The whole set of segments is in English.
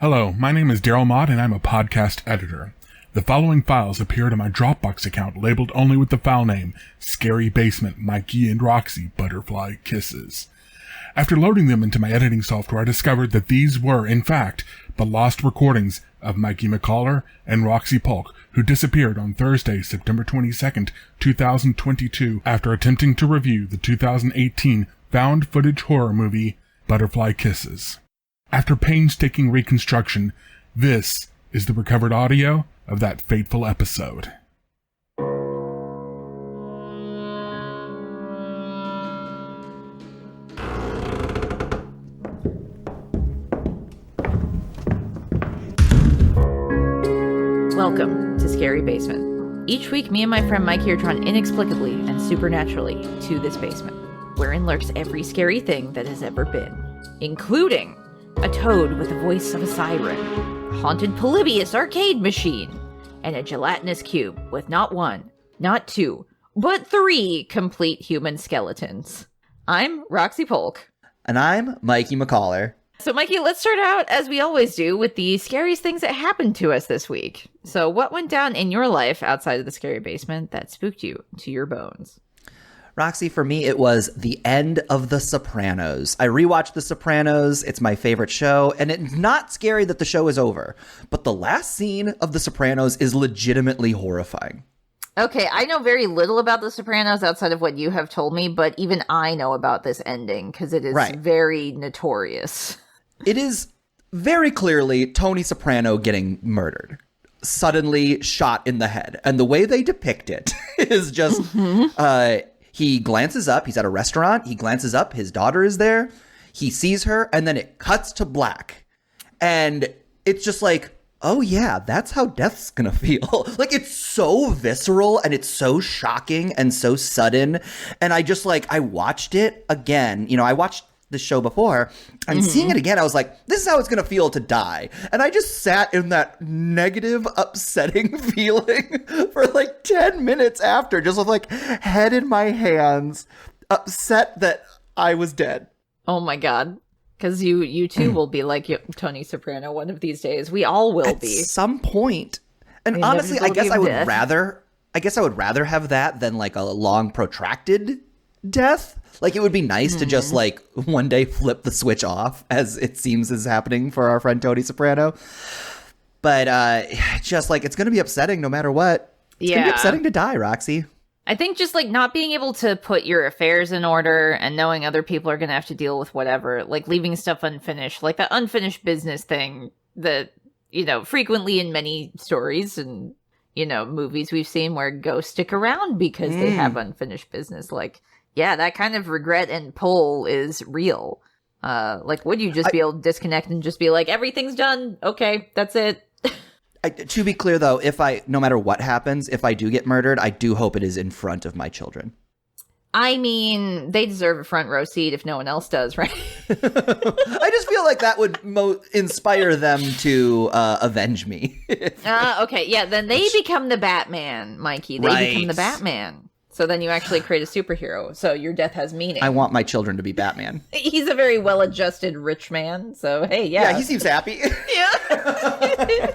Hello, my name is Darryl Mott and I'm a podcast editor. The following files appeared on my Dropbox account labeled only with the file name, Scary Basement, Mikey and Roxy, Butterfly Kisses. After loading them into my editing software, I discovered that these were, in fact, the lost recordings of Mikey McCollar and Roxy Polk, who disappeared on Thursday, September 22nd, 2022, after attempting to review the 2018 found footage horror movie, Butterfly Kisses. After painstaking reconstruction, this is the recovered audio of that fateful episode. Welcome to Scary Basement. Each week, me and my friend Mikey are drawn inexplicably and supernaturally to this basement, wherein lurks every scary thing that has ever been, including a toad with the voice of a siren, a haunted Polybius arcade machine, and a gelatinous cube with not one, not two, but three complete human skeletons. I'm Roxy Polk. And I'm Mikey McCollar. So, Mikey, let's start out, as we always do, with the scariest things that happened to us this week. So, what went down in your life outside of the scary basement that spooked you to your bones? Roxy, for me, it was the end of The Sopranos. I rewatched The Sopranos. It's my favorite show, and it's not scary that the show is over. But the last scene of The Sopranos is legitimately horrifying. Okay, I know very little about The Sopranos outside of what you have told me, but even I know about this ending because it is very notorious. It is very clearly Tony Soprano getting murdered. Suddenly shot in the head. And the way they depict it is just... He glances up. He's at a restaurant. He glances up. His daughter is there. He sees her, and then it cuts to black. And it's just like, oh, yeah, that's how death's going to feel. Like, it's so visceral, and it's so shocking and so sudden. And I just, I watched it again. You know, I watched the show before, and seeing it again, I was like, this is how it's going to feel to die. And I just sat in that negative, upsetting feeling for 10 minutes after, just with head in my hands, upset that I was dead. Oh my God. Because you too will be like Tony Soprano one of these days. We all will be. At some point. And honestly, I guess I would rather have that than a long protracted death. It would be nice to just one day flip the switch off, as it seems is happening for our friend Tony Soprano. But just it's going to be upsetting no matter what. It's going to be upsetting to die, Roxy. I think just not being able to put your affairs in order and knowing other people are going to have to deal with whatever, leaving stuff unfinished, that unfinished business thing that, frequently in many stories and, movies we've seen where ghosts stick around because they have unfinished business. Yeah, that kind of regret and pull is real. Would you just be able to disconnect and just be like, everything's done. Okay, that's it. To be clear, though, no matter what happens, if I do get murdered, I do hope it is in front of my children. I mean, they deserve a front row seat if no one else does, right? I just feel like that would inspire them to avenge me. Okay, yeah, then they become the Batman, Mikey. They become the Batman. So then you actually create a superhero. So your death has meaning. I want my children to be Batman. He's a very well-adjusted rich man. So, hey, yeah. Yeah, he seems happy. Yeah.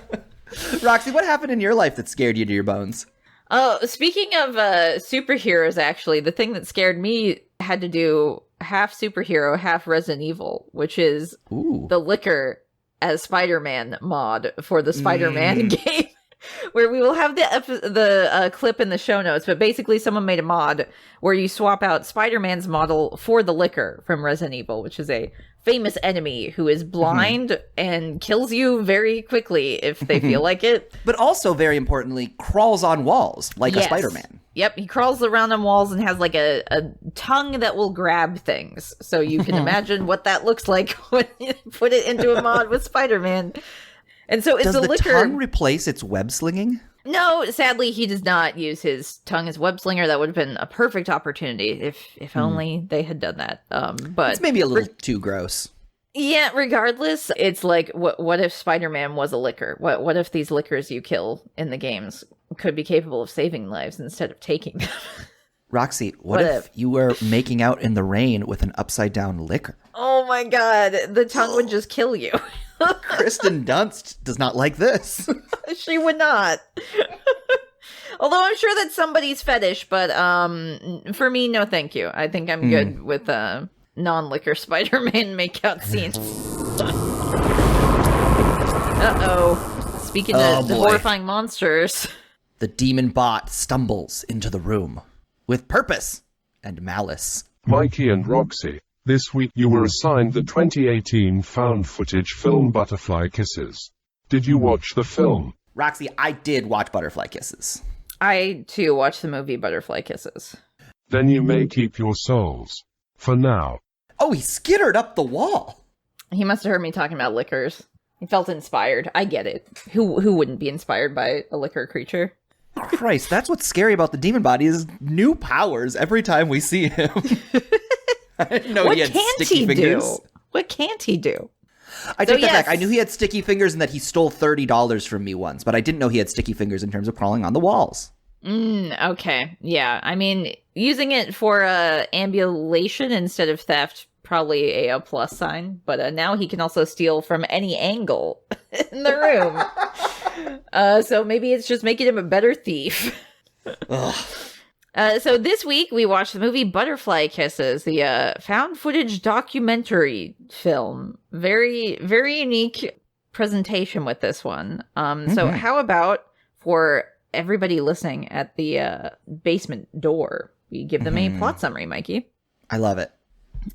Roxy, what happened in your life that scared you to your bones? Oh, speaking of superheroes, actually, the thing that scared me had to do half superhero, half Resident Evil, which is the Liquor as Spider-Man mod for the Spider-Man game. Where we will have the clip in the show notes, but basically someone made a mod where you swap out Spider-Man's model for the Liquor from Resident Evil, which is a famous enemy who is blind and kills you very quickly if they feel like it. But also, very importantly, crawls on walls like a Spider-Man. Yep, he crawls around on walls and has a tongue that will grab things. So you can imagine what that looks like when you put it into a mod with Spider-Man. And so does the Liquor tongue replace its web slinging? No, sadly, he does not use his tongue as web slinger. That would have been a perfect opportunity if only they had done that. But it's maybe a little too gross. Yeah, regardless, it's what if Spider-Man was a liquor? What if these liquors you kill in the games could be capable of saving lives instead of taking them? Roxy, what if you were making out in the rain with an upside down liquor? Oh my god, the tongue would just kill you. Kristen Dunst does not like this. She would not. Although I'm sure that's somebody's fetish, but for me, no thank you. I think I'm good with non-liquor Spider-Man makeout scenes. Uh-oh. Speaking of the horrifying monsters. The demon bot stumbles into the room with purpose and malice. Mikey and Roxy, this week you were assigned the 2018 found footage film Butterfly Kisses. Did you watch the film? Roxy, I did watch Butterfly Kisses. I, too, watched the movie Butterfly Kisses. Then you may keep your souls. For now. Oh, he skittered up the wall. He must have heard me talking about liquors. He felt inspired. I get it. Who wouldn't be inspired by a liquor creature? Christ, that's what's scary about the demon body is new powers every time we see him. I didn't know he had sticky fingers. What can't he do? I take that back. I knew he had sticky fingers and that he stole $30 from me once, but I didn't know he had sticky fingers in terms of crawling on the walls. Okay. Yeah. I mean, using it for ambulation instead of theft, probably a plus sign. But now he can also steal from any angle in the room. So maybe it's just making him a better thief. So this week we watched the movie Butterfly Kisses, the found footage documentary film. Very, very unique presentation with this one. So how about for everybody listening at the basement door, we give them a plot summary, Mikey? I love it.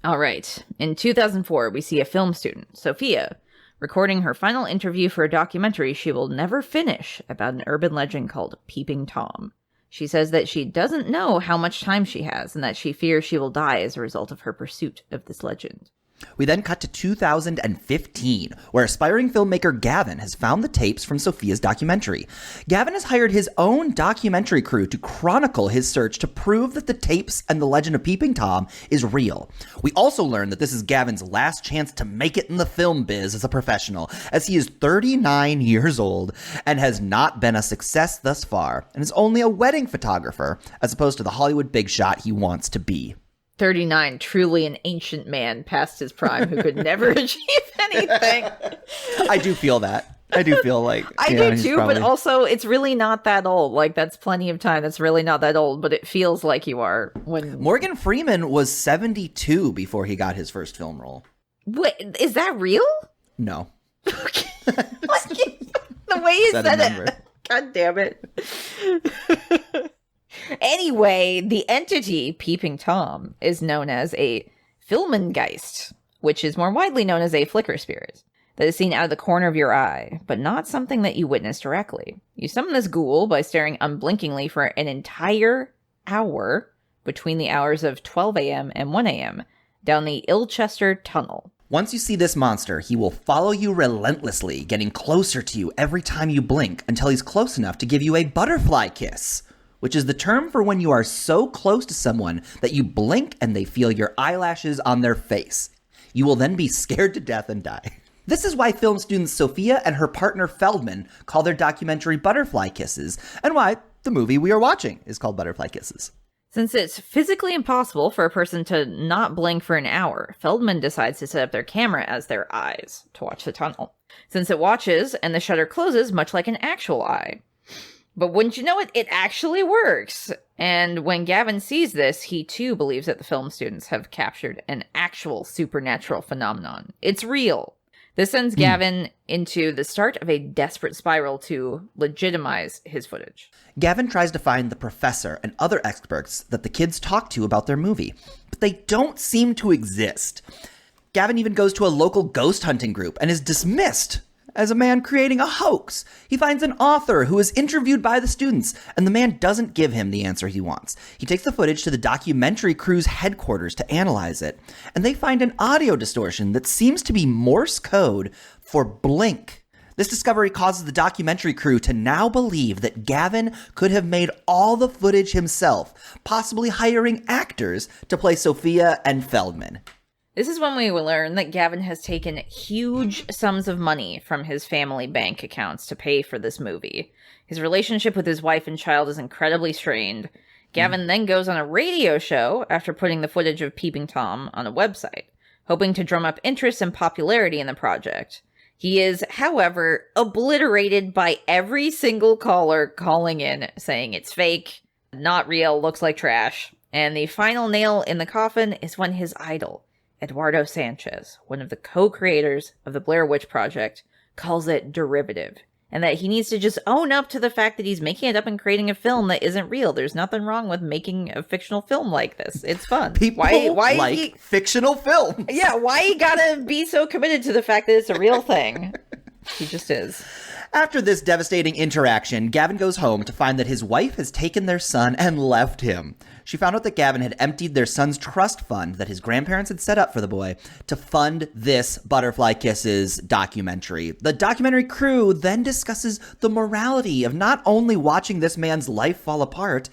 All right. In 2004, we see a film student, Sophia, recording her final interview for a documentary she will never finish about an urban legend called Peeping Tom. She says that she doesn't know how much time she has and that she fears she will die as a result of her pursuit of this legend. We then cut to 2015, where aspiring filmmaker Gavin has found the tapes from Sophia's documentary. Gavin has hired his own documentary crew to chronicle his search to prove that the tapes and the legend of Peeping Tom is real. We also learn that this is Gavin's last chance to make it in the film biz as a professional, as he is 39 years old and has not been a success thus far, and is only a wedding photographer, as opposed to the Hollywood big shot he wants to be. 39, truly an ancient man past his prime who could never achieve anything. I do feel that. I do feel like... I do too, but also it's really not that old. Like, that's plenty of time. That's really not that old, but it feels like you are when... Morgan Freeman was 72 before he got his first film role. Wait, is that real? No. The way you said it. God damn it. Anyway, the entity, Peeping Tom, is known as a Filmengeist, which is more widely known as a flicker spirit, that is seen out of the corner of your eye, but not something that you witness directly. You summon this ghoul by staring unblinkingly for an entire hour between the hours of 12 a.m. and 1 a.m. down the Ilchester Tunnel. Once you see this monster, he will follow you relentlessly, getting closer to you every time you blink until he's close enough to give you a butterfly kiss, which is the term for when you are so close to someone that you blink and they feel your eyelashes on their face. You will then be scared to death and die. This is why film student Sophia and her partner Feldman call their documentary Butterfly Kisses, and why the movie we are watching is called Butterfly Kisses. Since it's physically impossible for a person to not blink for an hour, Feldman decides to set up their camera as their eyes to watch the tunnel, since it watches and the shutter closes much like an actual eye. But wouldn't you know it, it actually works. And when Gavin sees this, he too believes that the film students have captured an actual supernatural phenomenon. It's real. This sends Gavin into the start of a desperate spiral to legitimize his footage. Gavin tries to find the professor and other experts that the kids talk to about their movie, but they don't seem to exist. Gavin even goes to a local ghost hunting group and is dismissed as a man creating a hoax. He finds an author who is interviewed by the students, and the man doesn't give him the answer he wants. He takes the footage to the documentary crew's headquarters to analyze it, and they find an audio distortion that seems to be Morse code for blink. This discovery causes the documentary crew to now believe that Gavin could have made all the footage himself, possibly hiring actors to play Sophia and Feldman. This is when we will learn that Gavin has taken huge sums of money from his family bank accounts to pay for this movie. His relationship with his wife and child is incredibly strained. Gavin then goes on a radio show after putting the footage of Peeping Tom on a website, hoping to drum up interest and popularity in the project. He is, however, obliterated by every single caller calling in, saying it's fake, not real, looks like trash. And the final nail in the coffin is when his idol, Eduardo Sanchez, one of the co-creators of the Blair Witch Project, calls it derivative. And that he needs to just own up to the fact that he's making it up and creating a film that isn't real. There's nothing wrong with making a fictional film like this. It's fun. People why like fictional films. Yeah, why you gotta be so committed to the fact that it's a real thing? He just is. After this devastating interaction, Gavin goes home to find that his wife has taken their son and left him. She found out that Gavin had emptied their son's trust fund that his grandparents had set up for the boy to fund this Butterfly Kisses documentary. The documentary crew then discusses the morality of not only watching this man's life fall apart,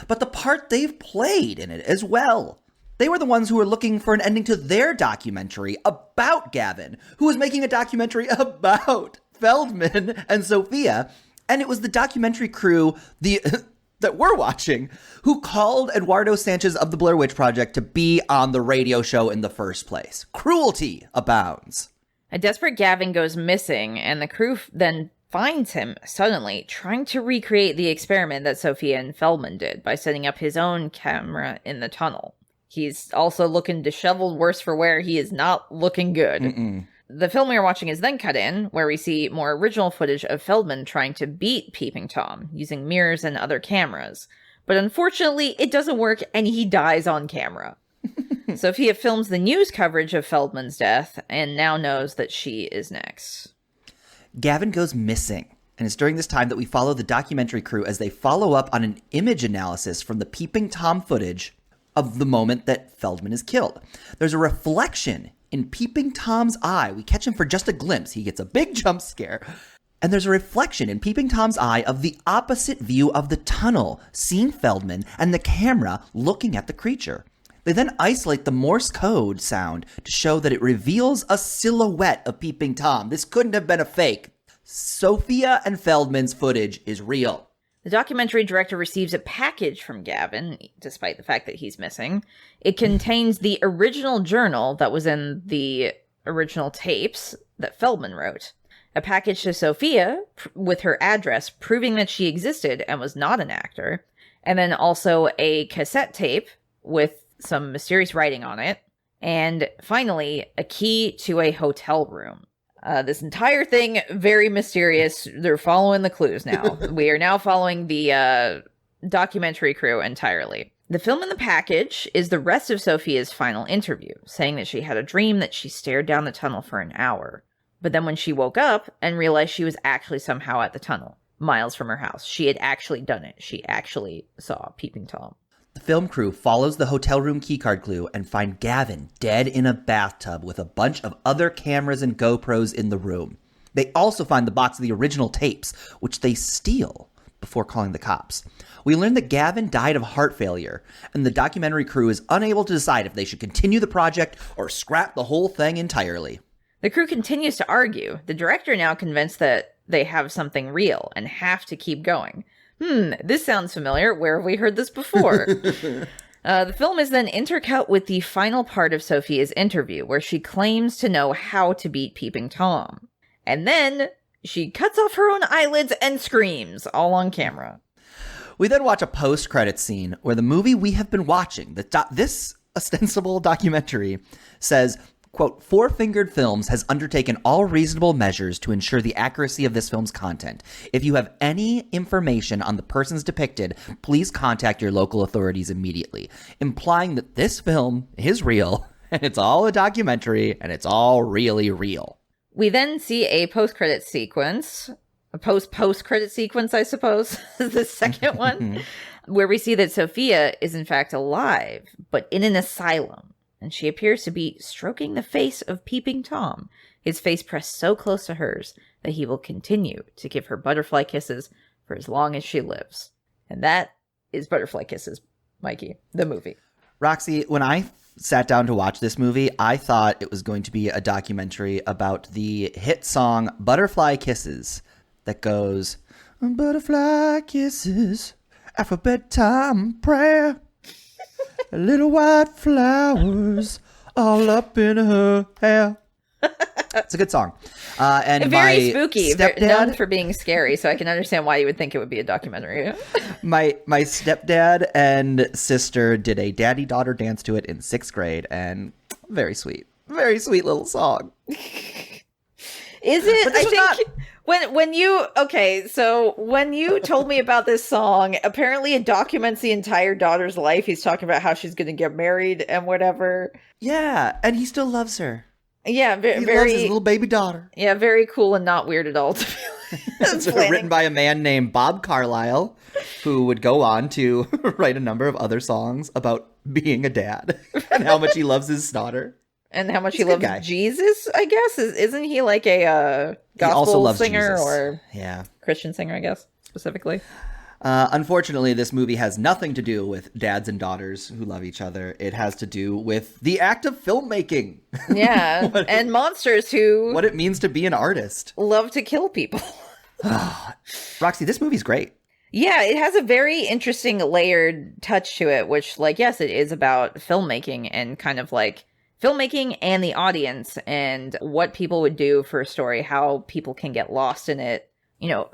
but the part they've played in it as well. They were the ones who were looking for an ending to their documentary about Gavin, who was making a documentary about Feldman and Sophia, and it was the documentary crew that we're watching who called Eduardo Sanchez of the Blair Witch Project to be on the radio show in the first place. Cruelty abounds. A desperate Gavin goes missing, and the crew then finds him suddenly trying to recreate the experiment that Sophia and Feldman did by setting up his own camera in the tunnel. He's also looking disheveled, worse for wear. He is not looking good. Mm-mm. The film we are watching is then cut in, where we see more original footage of Feldman trying to beat Peeping Tom, using mirrors and other cameras. But unfortunately, it doesn't work, and he dies on camera. Sophia films the news coverage of Feldman's death, and now knows that she is next. Gavin goes missing, and it's during this time that we follow the documentary crew as they follow up on an image analysis from the Peeping Tom footage of the moment that Feldman is killed. There's a reflection in Peeping Tom's eye. We catch him for just a glimpse. He gets a big jump scare. And there's a reflection in Peeping Tom's eye of the opposite view of the tunnel, seeing Feldman and the camera looking at the creature. They then isolate the Morse code sound to show that it reveals a silhouette of Peeping Tom. This couldn't have been a fake. Sophia and Feldman's footage is real. The documentary director receives a package from Gavin, despite the fact that he's missing. It contains the original journal that was in the original tapes that Feldman wrote. A package to Sophia with her address proving that she existed and was not an actor. And then also a cassette tape with some mysterious writing on it. And finally, a key to a hotel room. This entire thing, very mysterious. They're following the clues now. We are now following the documentary crew entirely. The film in the package is the rest of Sophia's final interview, saying that she had a dream that she stared down the tunnel for an hour. But then when she woke up and realized she was actually somehow at the tunnel, miles from her house, she had actually done it. She actually saw Peeping Tom. The film crew follows the hotel room keycard clue and find Gavin dead in a bathtub with a bunch of other cameras and GoPros in the room. They also find the box of the original tapes, which they steal before calling the cops. We learn that Gavin died of heart failure, and the documentary crew is unable to decide if they should continue the project or scrap the whole thing entirely. The crew continues to argue, the director now convinced that they have something real and have to keep going. This sounds familiar. Where have we heard this before? The film is then intercut with the final part of Sophia's interview, where she claims to know how to beat Peeping Tom. And then she cuts off her own eyelids and screams, all on camera. We then watch a post-credits scene where the movie we have been watching, this ostensible documentary, says, quote, Four Fingered Films has undertaken all reasonable measures to ensure the accuracy of this film's content. If you have any information on the persons depicted, please contact your local authorities immediately, implying that this film is real, and it's all a documentary, and it's all really real. We then see a post-credit sequence, a post-credit sequence, I suppose, the second one, where we see that Sophia is in fact alive, but in an asylum. And she appears to be stroking the face of Peeping Tom, his face pressed so close to hers that he will continue to give her butterfly kisses for as long as she lives. And that is Butterfly Kisses, Mikey, the movie. Roxy, when I sat down to watch this movie, I thought it was going to be a documentary about the hit song Butterfly Kisses that goes, Butterfly kisses, after bedtime prayer. Little white flowers all up in her hair. It's a good song. And very spooky, stepdad, known for being scary, so I can understand why you would think it would be a documentary. my stepdad and sister did a daddy-daughter dance to it in 6th grade, and very sweet little song. Is it? I think when you told me about this song, apparently it documents the entire daughter's life. He's talking about how she's going to get married and whatever. Yeah, and he still loves her. Yeah, he loves his little baby daughter. Yeah, very cool and not weird at all. It's written by a man named Bob Carlyle, who would go on to write a number of other songs about being a dad and how much he loves his daughter. And how much he loves Jesus, I guess. Isn't he like a gospel singer or Christian singer, I guess, specifically? Unfortunately, this movie has nothing to do with dads and daughters who love each other. It has to do with the act of filmmaking. Yeah, and monsters who... What it means to be an artist. Love to kill people. Roxy, this movie's great. Yeah, it has a very interesting layered touch to it, which, like, yes, it is about filmmaking and kind of like... filmmaking and the audience and what people would do for a story, how people can get lost in it,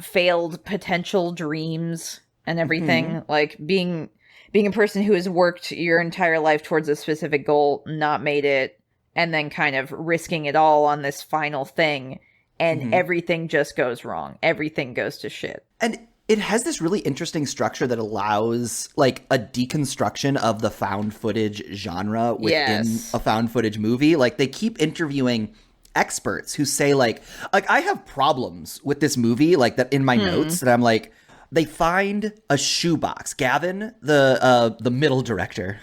failed potential dreams and everything. Like being a person who has worked your entire life towards a specific goal, not made it, and then kind of risking it all on this final thing, and everything just goes wrong. Everything goes to shit. And it has this really interesting structure that allows like a deconstruction of the found footage genre within a found footage movie. Like they keep interviewing experts who say like I have problems with this movie, like that in my notes that I'm like, they find a shoebox. Gavin, the middle director,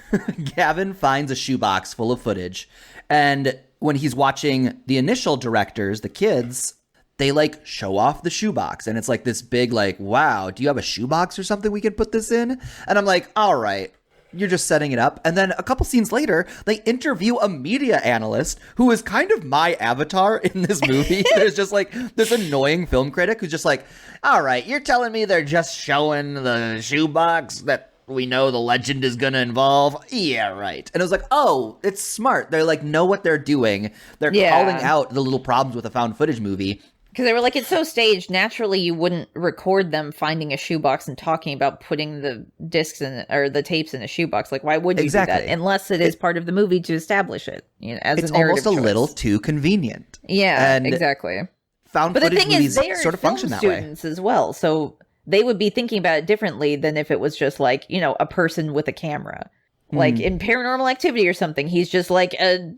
Gavin finds a shoebox full of footage. And when he's watching the initial directors, the kids, they like show off the shoebox, and it's like this big like, wow, do you have a shoebox or something we could put this in? And I'm like, all right, you're just setting it up. And then a couple scenes later, they interview a media analyst who is kind of my avatar in this movie. There's just like this annoying film critic who's just like, all right, you're telling me they're just showing the shoebox that we know the legend is going to involve? Yeah, right. And I was like, oh, it's smart. They're like, know what they're doing. They're calling out the little problems with a found footage movie. Because they were like, it's so staged. Naturally, you wouldn't record them finding a shoebox and talking about putting the discs in or the tapes in a shoebox. Like, why would you do that? Unless it is part of the movie to establish it. As it's a narrative almost a choice. Little too convenient. Yeah, and exactly. Found but footage the thing movies is, sort of function that way. Students as well, so they would be thinking about it differently than if it was just like a person with a camera, like in Paranormal Activity or something. He's just like a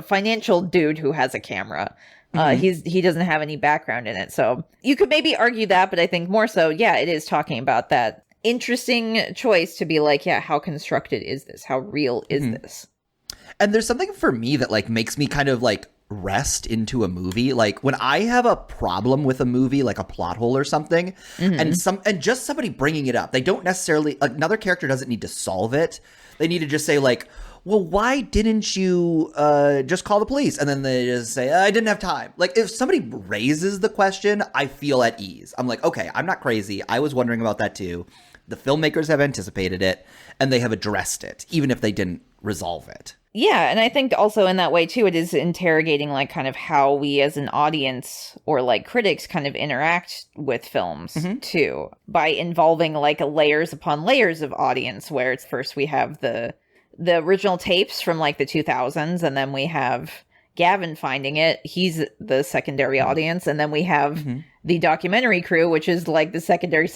financial dude who has a camera. He doesn't have any background in it. So you could maybe argue that, but I think more so, it is talking about that interesting choice to be like, how constructed is this? How real is this? And there's something for me that like makes me kind of like rest into a movie. Like when I have a problem with a movie, like a plot hole or something, and just somebody bringing it up, they don't necessarily, another character doesn't need to solve it. They need to just say like, well, why didn't you just call the police? And then they just say, I didn't have time. Like, if somebody raises the question, I feel at ease. I'm like, okay, I'm not crazy. I was wondering about that too. The filmmakers have anticipated it, and they have addressed it, even if they didn't resolve it. Yeah, and I think also in that way, too, it is interrogating, like, kind of how we as an audience or, like, critics kind of interact with films, too, by involving, like, layers upon layers of audience, where it's first we have the original tapes from like the 2000s, and then we have Gavin finding it. He's the secondary audience, and then we have the documentary crew, which is like the secondary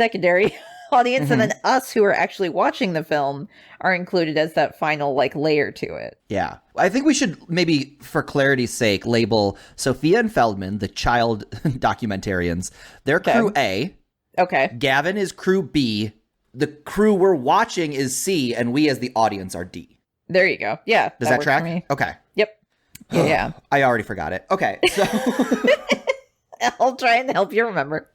audience, and then us who are actually watching the film are included as that final like layer to it. Yeah. I think we should maybe, for clarity's sake, label Sophia and Feldman, the child documentarians. They're crew A. Okay. Gavin is crew B. The crew we're watching is C, and we as the audience are D. There you go. Yeah. Does that track? For me. Okay. Yep. Yeah. I already forgot it. Okay. So I'll try and help you remember.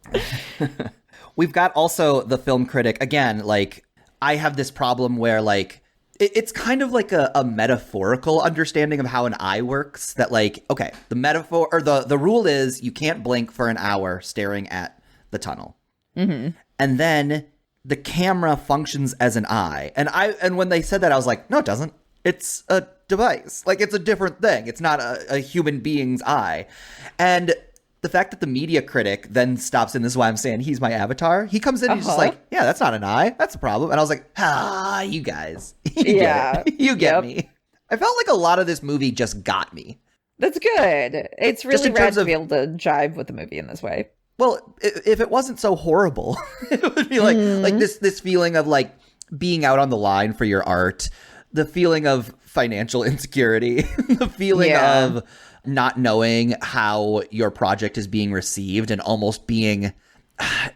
We've got also the film critic. Again, like, I have this problem where, like, it's kind of like a metaphorical understanding of how an eye works. That, like, okay, the metaphor or the rule is you can't blink for an hour staring at the tunnel. And then the camera functions as an eye. And when they said that, I was like, no, it doesn't. It's a device. Like, it's a different thing. It's not a human being's eye. And the fact that the media critic then stops in, this is why I'm saying he's my avatar. He comes in and he's just like, yeah, that's not an eye. That's a problem. And I was like, you guys. You get it. You get me. I felt like a lot of this movie just got me. That's good. It's really rad to be able to jive with the movie in this way. Well, if it wasn't so horrible, it would be like this feeling of like being out on the line for your art, the feeling of financial insecurity, the feeling of not knowing how your project is being received, and almost being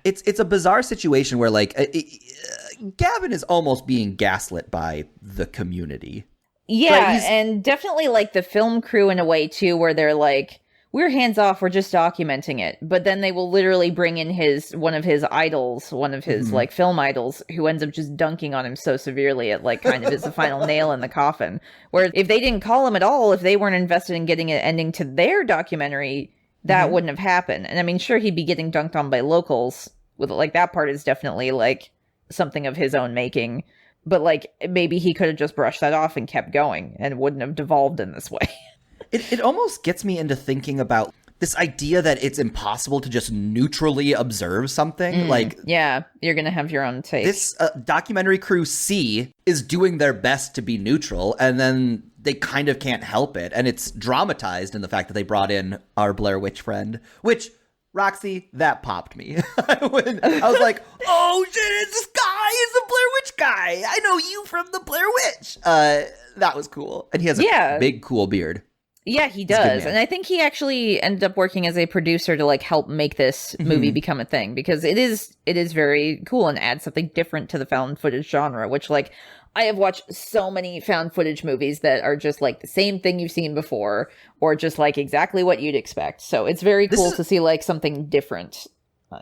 it's a bizarre situation where like Gavin is almost being gaslit by the community. Yeah, right? And definitely like the film crew in a way too, where they're like, we're hands off, we're just documenting it. But then they will literally bring in one of his idols, one of his like film idols, who ends up just dunking on him so severely it like kind of is the final nail in the coffin. Where if they didn't call him at all, if they weren't invested in getting an ending to their documentary, that wouldn't have happened. And I mean, sure, he'd be getting dunked on by locals. With like that part is definitely like something of his own making. But like maybe he could have just brushed that off and kept going and wouldn't have devolved in this way. It almost gets me into thinking about this idea that it's impossible to just neutrally observe something. Like, yeah, you're going to have your own take. This documentary crew C is doing their best to be neutral, and then they kind of can't help it. And it's dramatized in the fact that they brought in our Blair Witch friend, which, Roxy, that popped me. I was like, oh shit, it's this guy, it's the Blair Witch guy. I know you from the Blair Witch. That was cool. And he has a big, cool beard. Yeah, he does. And I think he actually ended up working as a producer to like help make this movie become a thing, because it is very cool and adds something different to the found footage genre, which like I have watched so many found footage movies that are just like the same thing you've seen before, or just like exactly what you'd expect. So it's very cool to see like something different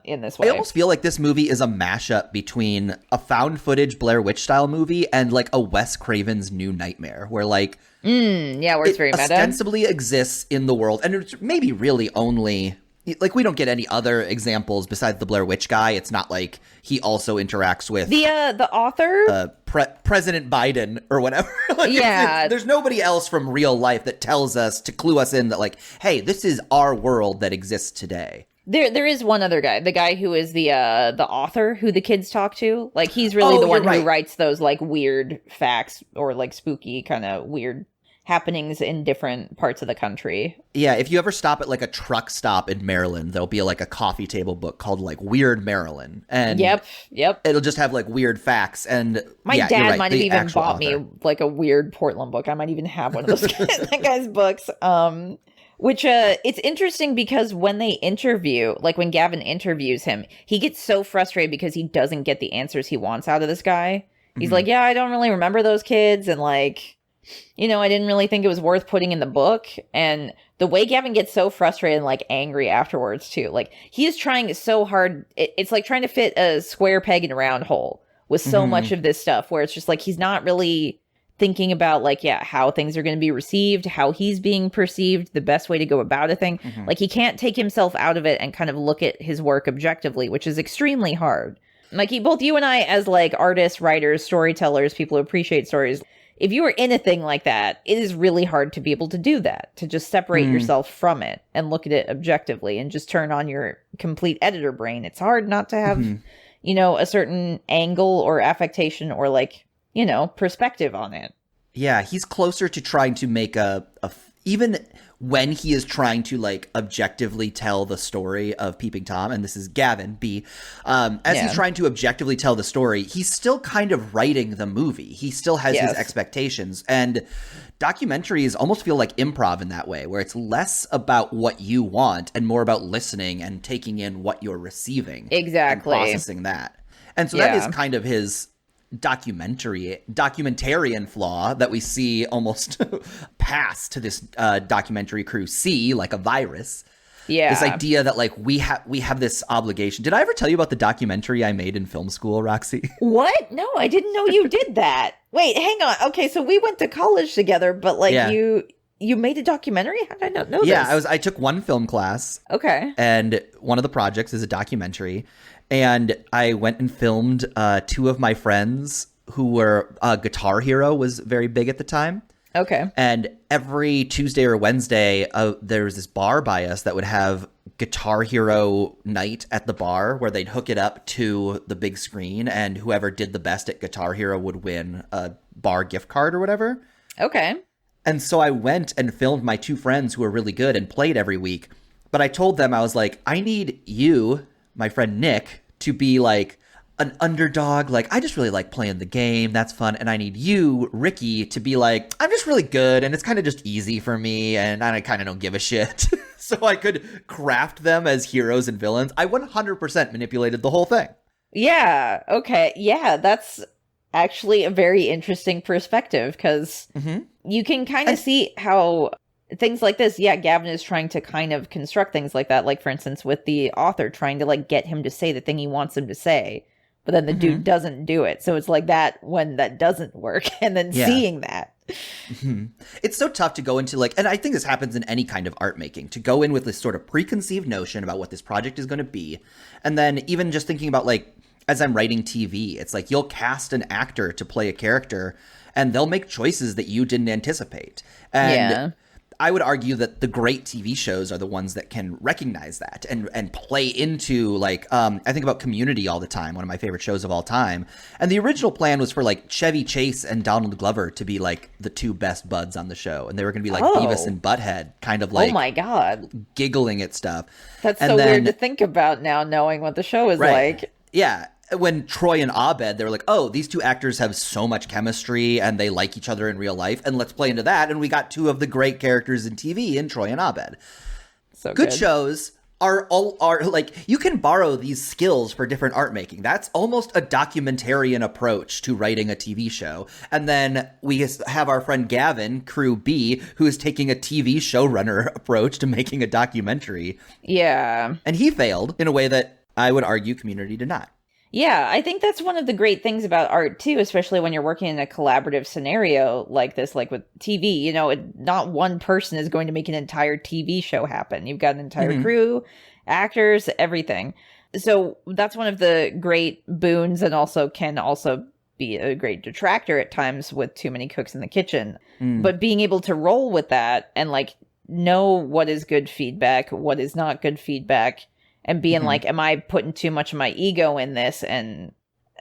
in this way. I almost feel like this movie is a mashup between a found footage Blair Witch style movie and like a Wes Craven's New Nightmare, where like where it's very meta. Ostensibly exists in the world, and it's maybe really only like we don't get any other examples besides the Blair Witch guy. It's not like he also interacts with the author, President Biden or whatever. Like, there's nobody else from real life that tells us to clue us in that like, hey, this is our world that exists today. There is one other guy, the guy who is the author who the kids talk to. Like he's really the one who writes those like weird facts or like spooky kind of weird happenings in different parts of the country. Yeah, if you ever stop at like a truck stop in Maryland, there'll be like a coffee table book called like Weird Maryland. And Yep. It'll just have like weird facts. And my dad might have even bought me like a weird Portland book. I might even have one of those that guy's books. Which it's interesting because when they interview, like when Gavin interviews him, he gets so frustrated because he doesn't get the answers he wants out of this guy. He's like, yeah, I don't really remember those kids. And like, you know, I didn't really think it was worth putting in the book. And the way Gavin gets so frustrated and like angry afterwards too, like he is trying so hard. It's like trying to fit a square peg in a round hole with so much of this stuff where it's just like, he's not really thinking about like, how things are going to be received, how he's being perceived, the best way to go about a thing. Like he can't take himself out of it and kind of look at his work objectively, which is extremely hard. Like both you and I as like artists, writers, storytellers, people who appreciate stories, if you were in a thing like that, it is really hard to be able to do that, to just separate yourself from it and look at it objectively and just turn on your complete editor brain. It's hard not to have, you know, a certain angle or affectation or like, you know, perspective on it. Yeah, he's closer to trying to make even when he is trying to like objectively tell the story of Peeping Tom, and this is Gavin B, he's trying to objectively tell the story, he's still kind of writing the movie. He still has his expectations, and documentaries almost feel like improv in that way, where it's less about what you want and more about listening and taking in what you're receiving. Exactly. And processing that. And so that is kind of his documentarian flaw that we see almost pass to this documentary crew C, like a virus. Yeah. This idea that like we have this obligation. Did I ever tell you about the documentary I made in film school, Roxy? What? No, I didn't know you did that. Wait, hang on. Okay, so we went to college together, but like you made a documentary? How did I not know this? Yeah, I took one film class. Okay. And one of the projects is a documentary. And I went and filmed two of my friends who were Guitar Hero was very big at the time. Okay. And every Tuesday or Wednesday, there was this bar by us that would have Guitar Hero night at the bar where they'd hook it up to the big screen, and whoever did the best at Guitar Hero would win a bar gift card or whatever. Okay. And so I went and filmed my 2 friends who were really good and played every week. But I told them, I was like, I need you, my friend Nick, to be like an underdog. Like, I just really like playing the game. That's fun. And I need you, Ricky, to be like, I'm just really good and it's kind of just easy for me and I kind of don't give a shit. So I could craft them as heroes and villains. I 100% manipulated the whole thing. Yeah. Okay. Yeah, that's actually a very interesting perspective because you can kind of see how things like this, Gavin is trying to kind of construct things like that. Like, for instance, with the author trying to, like, get him to say the thing he wants him to say, but then the dude doesn't do it. So it's like that when that doesn't work, and then seeing that. It's so tough to go into, like, and I think this happens in any kind of art making, to go in with this sort of preconceived notion about what this project is going to be. And then even just thinking about, like, as I'm writing TV, it's like you'll cast an actor to play a character and they'll make choices that you didn't anticipate. And I would argue that the great TV shows are the ones that can recognize that and play into, like, I think about Community all the time, one of my favorite shows of all time. And the original plan was for, like, Chevy Chase and Donald Glover to be, like, the 2 best buds on the show. And they were going to be like Beavis and Butthead, kind of like, oh my God, giggling at stuff. That's so weird to think about now, knowing what the show is like. Yeah. When Troy and Abed, they were like, oh, these 2 actors have so much chemistry and they like each other in real life, and let's play into that. And we got 2 of the great characters in TV in Troy and Abed. So good shows are like, you can borrow these skills for different art making. That's almost a documentarian approach to writing a TV show. And then we have our friend Gavin, Crew B, who is taking a TV showrunner approach to making a documentary. Yeah. And he failed in a way that I would argue Community did not. Yeah, I think that's one of the great things about art, too, especially when you're working in a collaborative scenario like this, like with TV. You know, not one person is going to make an entire TV show happen. You've got an entire crew, actors, everything. So that's one of the great boons, and also can also be a great detractor at times with too many cooks in the kitchen. But being able to roll with that and, like, know what is good feedback, what is not good feedback, and being like, am I putting too much of my ego in this? And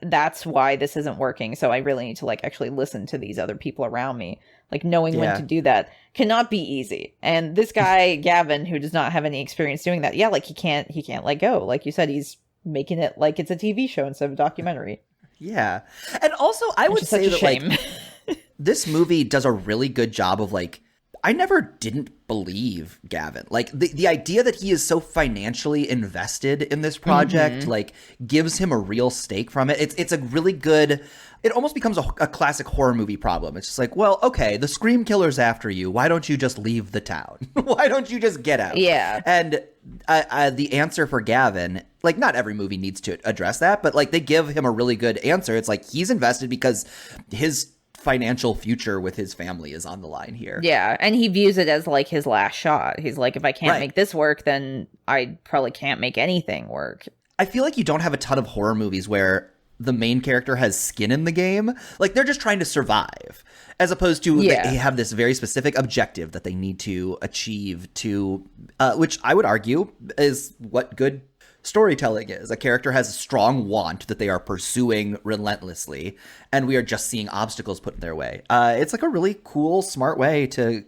that's why this isn't working. So I really need to, like, actually listen to these other people around me. Like, knowing when to do that cannot be easy. And this guy, Gavin, who does not have any experience doing that, like, he can't let go. Like you said, he's making it like it's a TV show instead of a documentary. Yeah. And also, I would say that, like, this movie does a really good job of, like, I never didn't believe Gavin. Like, the idea that he is so financially invested in this project, like, gives him a real stake from it. It's a really good, it almost becomes a classic horror movie problem. It's just like, well, okay, the Scream Killer's after you. Why don't you just leave the town? Why don't you just get out? Yeah. And the answer for Gavin, like, not every movie needs to address that, but, like, they give him a really good answer. It's like, he's invested because his financial future with his family is on the line here. Yeah, and he views it as, like, his last shot. He's like, if I can't make this work, then I probably can't make anything work. I feel like you don't have a ton of horror movies where the main character has skin in the game. Like, they're just trying to survive, as opposed to they have this very specific objective that they need to achieve to, which I would argue is what good storytelling is. A character has a strong want that they are pursuing relentlessly, and we are just seeing obstacles put in their way. It's like a really cool, smart way to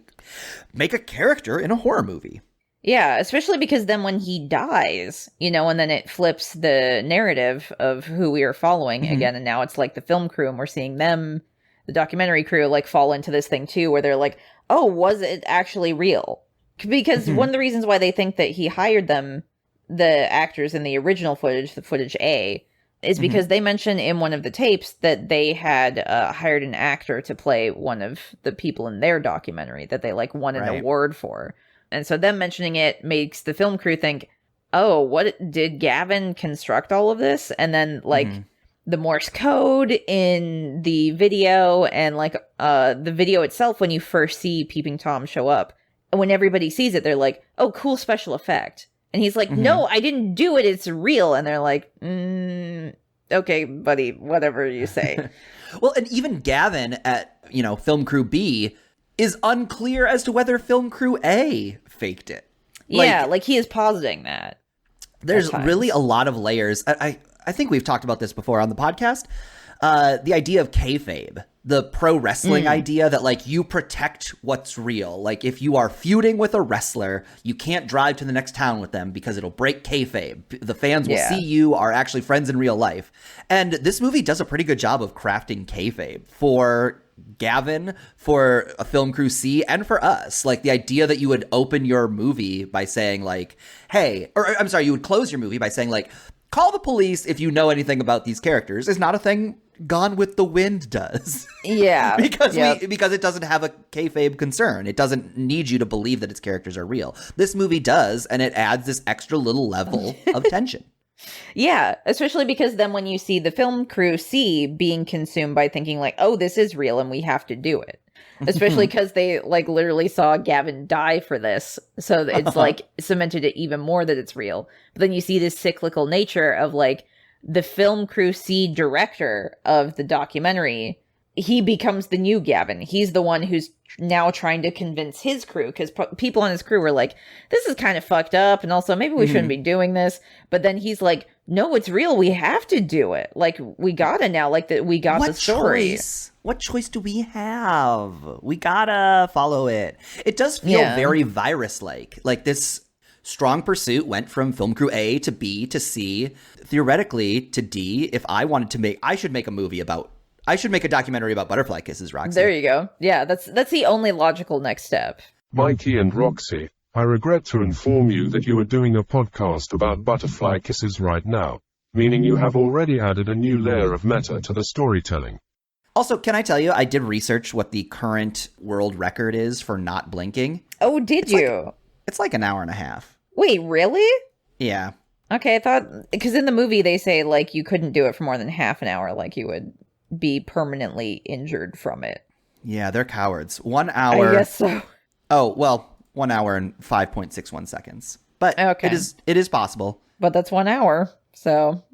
make a character in a horror movie. Yeah, especially because then when he dies, you know, and then it flips the narrative of who we are following again, and now it's like the film crew, and we're seeing them, the documentary crew, like, fall into this thing too, where they're like, oh, was it actually real? Because one of the reasons why they think that he hired them, the actors in the original footage, the footage A, is because they mention in one of the tapes that they had hired an actor to play one of the people in their documentary that they, like, won an award for. And so them mentioning it makes the film crew think, oh, what did Gavin construct all of this? And then, like, the Morse code in the video, and, like, the video itself, when you first see Peeping Tom show up, when everybody sees it, they're like, oh, cool special effect. And he's like, no, I didn't do it. It's real. And they're like, Okay, buddy, whatever you say. Well, and even Gavin at, Film Crew B is unclear as to whether Film Crew A faked it. Yeah, like he is positing that. There's really a lot of layers. I think we've talked about this before on the podcast. The idea of kayfabe, the pro wrestling idea that like you protect what's real. Like if you are feuding with a wrestler, you can't drive to the next town with them because it'll break kayfabe. The fans will see you are actually friends in real life. And this movie does a pretty good job of crafting kayfabe for Gavin, for a Film Crew C, and for us. Like the idea that you would open your movie by saying like, hey, or I'm sorry, you would close your movie by saying like, call the police if you know anything about these characters is not a thing Gone with the Wind does. Yeah. because it doesn't have a kayfabe concern. It doesn't need you to believe that its characters are real. This movie does, and it adds this extra little level of tension. Yeah, especially because then when you see the Film Crew C being consumed by thinking like, oh, this is real and we have to do it. Especially because they like literally saw Gavin die for this. So it's like cemented it even more that it's real. But then you see this cyclical nature of like the Film Crew C director of the documentary. He becomes the new Gavin. He's the one who's now trying to convince his crew, because people on his crew were like, this is kind of fucked up, and also maybe we shouldn't be doing this. But then he's like, no, it's real. We have to do it. Like, we gotta now. Like, we got the story. What choice do we have? We gotta follow it. It does feel very virus-like. Like, this strong pursuit went from Film Crew A to B to C, theoretically to D. If I wanted to make, I should make a documentary about butterfly kisses, Roxy. There you go. Yeah, that's the only logical next step. Mikey and Roxy, I regret to inform you that you are doing a podcast about butterfly kisses right now, meaning you have already added a new layer of meta to the storytelling. Also, can I tell you, I did research what the current world record is for not blinking. Oh, did you? It's like an hour and a half. Wait, really? Yeah. Okay, I thought, because in the movie they say like you couldn't do it for more than half an hour, like you would be permanently injured from it. Yeah, they're cowards. 1 hour. I guess so. Oh, well, 1 hour and 5.61 seconds. But it is possible. But that's 1 hour, so.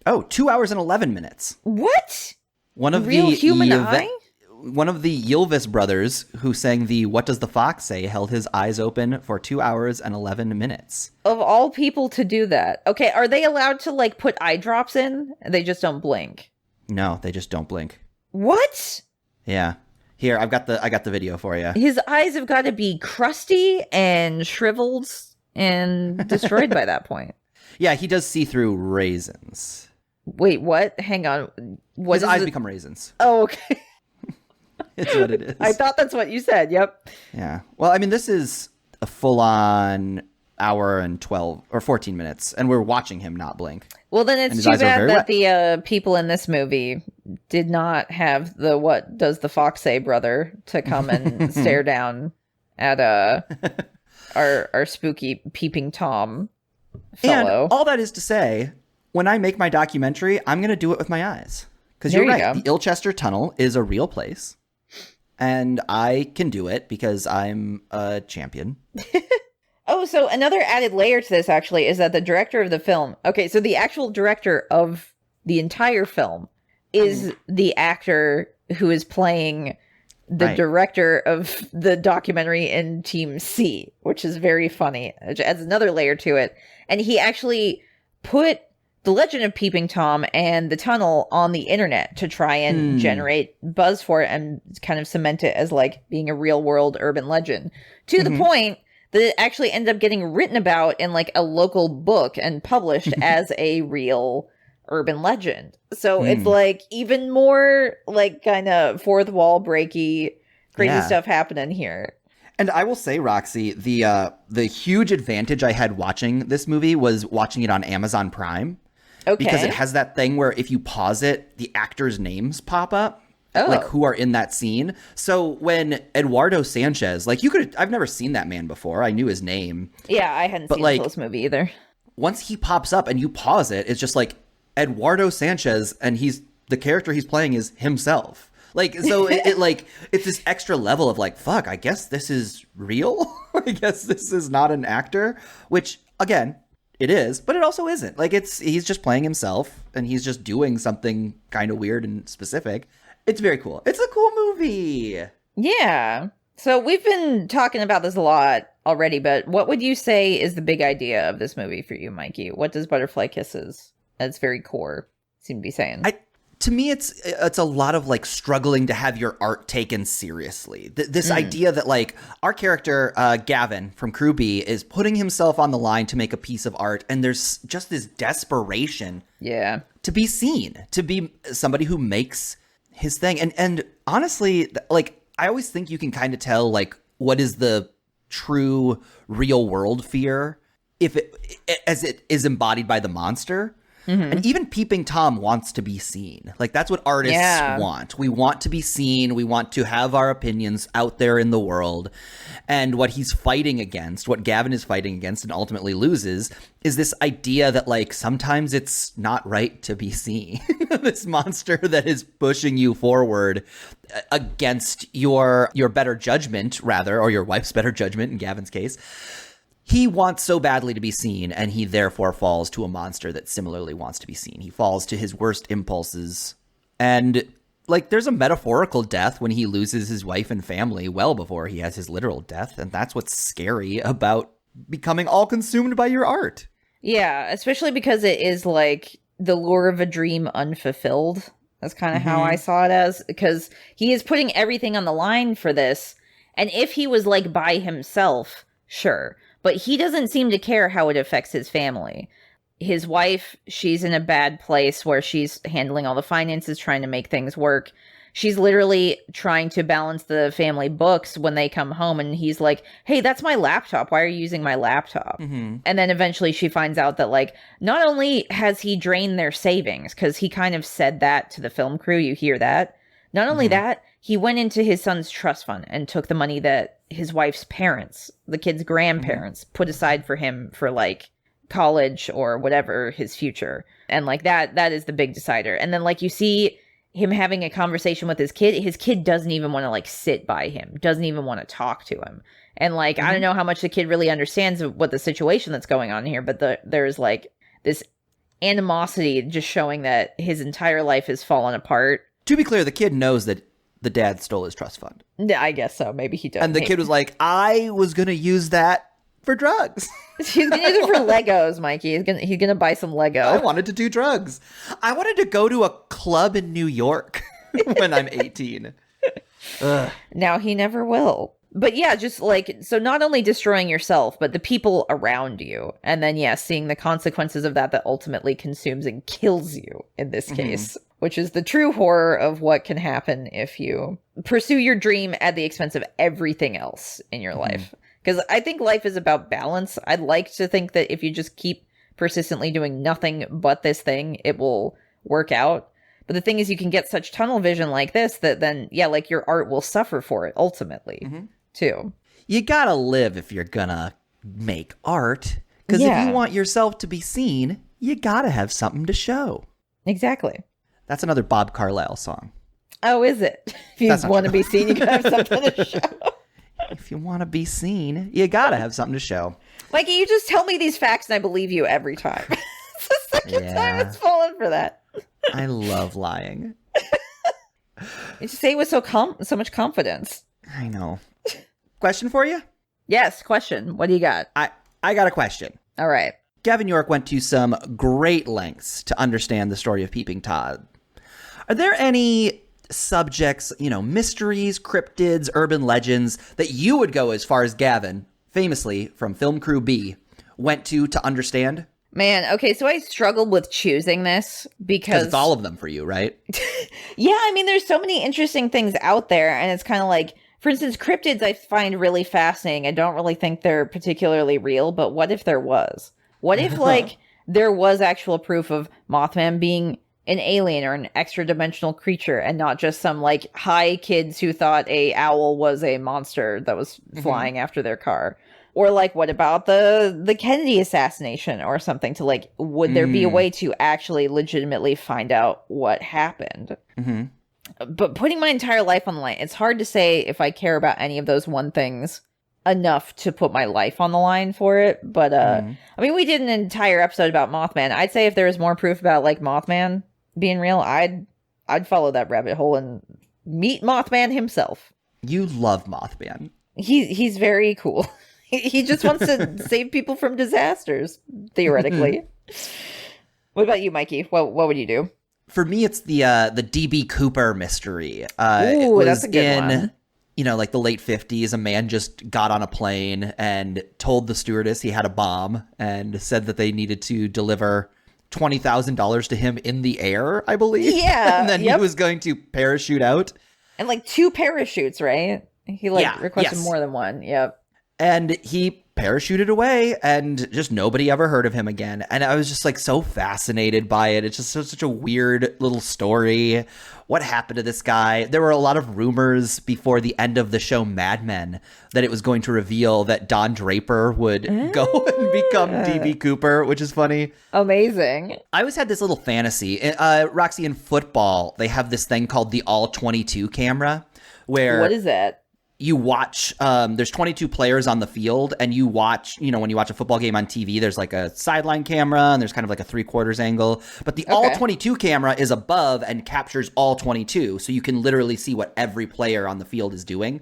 Oh, 2 hours and 11 minutes. What? One of Real human eye? One of the Ylvis brothers who sang the What Does the Fox Say held his eyes open for 2 hours and 11 minutes. Of all people to do that. Okay, are they allowed to like put eye drops in? They just don't blink. No, they just don't blink. What? Yeah. Here, I got the video for you. His eyes have got to be crusty and shriveled and destroyed by that point. Yeah, he does see through raisins. Wait, what? Hang on. His eyes become raisins. Oh, okay. It's what it is. I thought that's what you said. Yep. Yeah. Well, I mean, this is a full-on hour and 12 or 14 minutes, and we're watching him not blink. Well, then it's too bad that the people in this movie did not have the What Does the Fox Say brother to come and stare down at our spooky peeping Tom fellow. And all that is to say, when I make my documentary, I'm going to do it with my eyes. Because you're right, the Ilchester Tunnel is a real place. And I can do it because I'm a champion. Oh, so another added layer to this, actually, is that the director of the film... Okay, so the actual director of the entire film is the actor who is playing the director of the documentary in Team C, which is very funny. It adds another layer to it. And he actually put The Legend of Peeping Tom and the tunnel on the internet to try and generate buzz for it and kind of cement it as like being a real world urban legend, to the point that it actually ended up getting written about in like a local book and published as a real urban legend. So it's like even more like kind of fourth wall breaky crazy stuff happening here. And I will say, Roxy, the huge advantage I had watching this movie was watching it on Amazon Prime. Okay. Because it has that thing where if you pause it, the actors' names pop up, like who are in that scene. So when Eduardo Sanchez, like I've never seen that man before. I knew his name. Yeah, I hadn't seen this movie either. Once he pops up and you pause it, it's just like Eduardo Sanchez, and the character he's playing is himself. Like, so it's this extra level of like, fuck, I guess this is real. I guess this is not an actor, which again, It is, but it also isn't. Like, he's just playing himself, and he's just doing something kind of weird and specific. It's very cool. It's a cool movie. Yeah. So we've been talking about this a lot already, but what would you say is the big idea of this movie for you, Mikey? What does Butterfly Kisses, at its very core, seem to be saying? To me, it's a lot of like struggling to have your art taken seriously. This idea that like our character, Gavin from Crew B, is putting himself on the line to make a piece of art. And there's just this desperation to be seen, to be somebody who makes his thing. And honestly, like, I always think you can kind of tell like what is the true real world fear as it is embodied by the monster. And even Peeping Tom wants to be seen. Like, that's what artists want. We want to be seen. We want to have our opinions out there in the world. And what he's fighting against, what Gavin is fighting against and ultimately loses, is this idea that, like, sometimes it's not right to be seen. This monster that is pushing you forward against your better judgment, rather, or your wife's better judgment in Gavin's case. He wants so badly to be seen, and he therefore falls to a monster that similarly wants to be seen. He falls to his worst impulses. And, like, there's a metaphorical death when he loses his wife and family well before he has his literal death. And that's what's scary about becoming all consumed by your art. Yeah, especially because it is, like, the lure of a dream unfulfilled. That's kind of how I saw it as. Because he is putting everything on the line for this. And if he was, like, by himself, sure. But he doesn't seem to care how it affects his family. His wife, she's in a bad place where she's handling all the finances, trying to make things work. She's literally trying to balance the family books when they come home. And he's like, hey, that's my laptop. Why are you using my laptop? And then eventually she finds out that, like, not only has he drained their savings, because he kind of said that to the film crew. You hear that. Not only that, he went into his son's trust fund and took the money that his wife's parents, the kid's grandparents, put aside for him for, like, college or whatever his future. And, like, that is the big decider. And then, like, you see him having a conversation with his kid doesn't even want to, like, sit by him, doesn't even want to talk to him. And, like, I don't know how much the kid really understands what the situation that's going on here, but there's, like, this animosity just showing that his entire life has fallen apart. To be clear, the kid knows that the dad stole his trust fund. Yeah, I guess so. Maybe he does. And the kid was like, I was going to use that for drugs. He's going to use it for Legos, Mikey. He's gonna buy some Lego. I wanted to do drugs. I wanted to go to a club in New York when I'm 18. Ugh. Now he never will. But yeah, just like, so not only destroying yourself, but the people around you. And then, yeah, seeing the consequences of that ultimately consumes and kills you in this case. Which is the true horror of what can happen if you pursue your dream at the expense of everything else in your life. Because I think life is about balance. I'd like to think that if you just keep persistently doing nothing but this thing, it will work out. But the thing is, you can get such tunnel vision like this that then, yeah, like your art will suffer for it ultimately, too. You gotta live if you're gonna make art. Because if you want yourself to be seen, you gotta have something to show. Exactly. That's another Bob Carlyle song. Oh, is it? If you want to be seen, you gotta have something to show. If you want to be seen, you gotta have something to show. Mikey, you just tell me these facts and I believe you every time. It's the second time it's fallen for that. I love lying. You just say it with so much confidence. I know. Question for you? Yes, question. What do you got? I got a question. All right. Gavin York went to some great lengths to understand the story of Peeping Tom. Are there any subjects, mysteries, cryptids, urban legends that you would go as far as Gavin, famously from Film Crew B, went to understand? Man, okay, so I struggled with choosing this because it's all of them for you, right? Yeah, I mean, there's so many interesting things out there, and it's kind of like, for instance, cryptids I find really fascinating. I don't really think they're particularly real, but what if there was? What if, like, there was actual proof of Mothman being an alien or an extra-dimensional creature and not just some, like, high kids who thought a owl was a monster that was flying after their car? Or, like, what about the Kennedy assassination or something to, like, would there be a way to actually legitimately find out what happened? But putting my entire life on the line, it's hard to say if I care about any of those things enough to put my life on the line for it. But I mean, we did an entire episode about Mothman. I'd say if there was more proof about like Mothman being real, I'd follow that rabbit hole and meet Mothman himself. You love Mothman. He's very cool. He just wants to save people from disasters, theoretically. What about you, Mikey? What would you do? For me, it's the D.B. Cooper mystery. Ooh, that's a good one. You know, like the late 50s, a man just got on a plane and told the stewardess he had a bomb and said that they needed to deliver $20,000 to him in the air, I believe. Yeah. And then he was going to parachute out. And like 2 parachutes, right? He requested more than one. Yep. And he parachuted away and just nobody ever heard of him again. And I was just like so fascinated by it. It's just such a weird little story. What happened to this guy? There were a lot of rumors before the end of the show Mad Men that it was going to reveal that Don Draper would go and become D.B. Cooper, which is funny. Amazing. I always had this little fantasy. Roxy, in football, they have this thing called the All-22 camera where... What is that? You watch, there's 22 players on the field, and you watch, you know, when you watch a football game on TV, there's like a sideline camera, and there's kind of like a 3/4 angle. But the all 22 camera is above and captures all 22, so you can literally see what every player on the field is doing.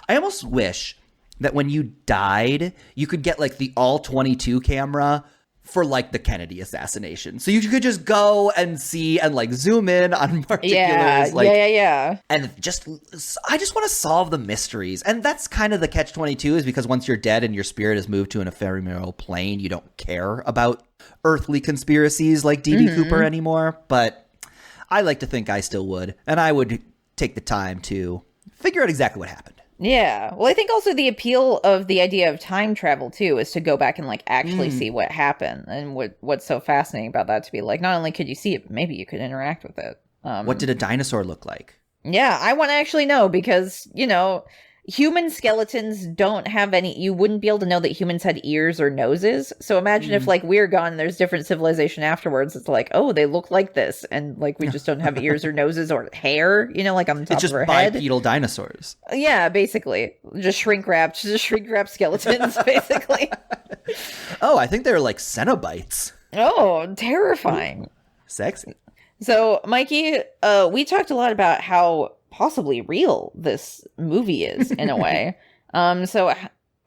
I almost wish that when you died, you could get like the all 22 camera for like the Kennedy assassination. So you could just go and see and like zoom in on particulars. Yeah. And I just want to solve the mysteries. And that's kind of the catch-22 is because once you're dead and your spirit has moved to an ephemeral plane, you don't care about earthly conspiracies like D.B. Cooper anymore. But I like to think I still would. And I would take the time to figure out exactly what happened. Yeah. Well, I think also the appeal of the idea of time travel, too, is to go back and, like, actually see what happened. And what's so fascinating about that to be, like, not only could you see it, but maybe you could interact with it. What did a dinosaur look like? Yeah, I want to actually know because, you know, human skeletons don't have any... You wouldn't be able to know that humans had ears or noses. So imagine if, like, we're gone and there's different civilization afterwards. It's like, oh, they look like this. And, like, we just don't have ears or noses or hair, you know, like on the top of our head. It's just bipedal dinosaurs. Yeah, basically. Just shrink-wrapped skeletons, basically. Oh, I think they're like Cenobites. Oh, terrifying. Sexy. So, Mikey, we talked a lot about how possibly real this movie is in a way. So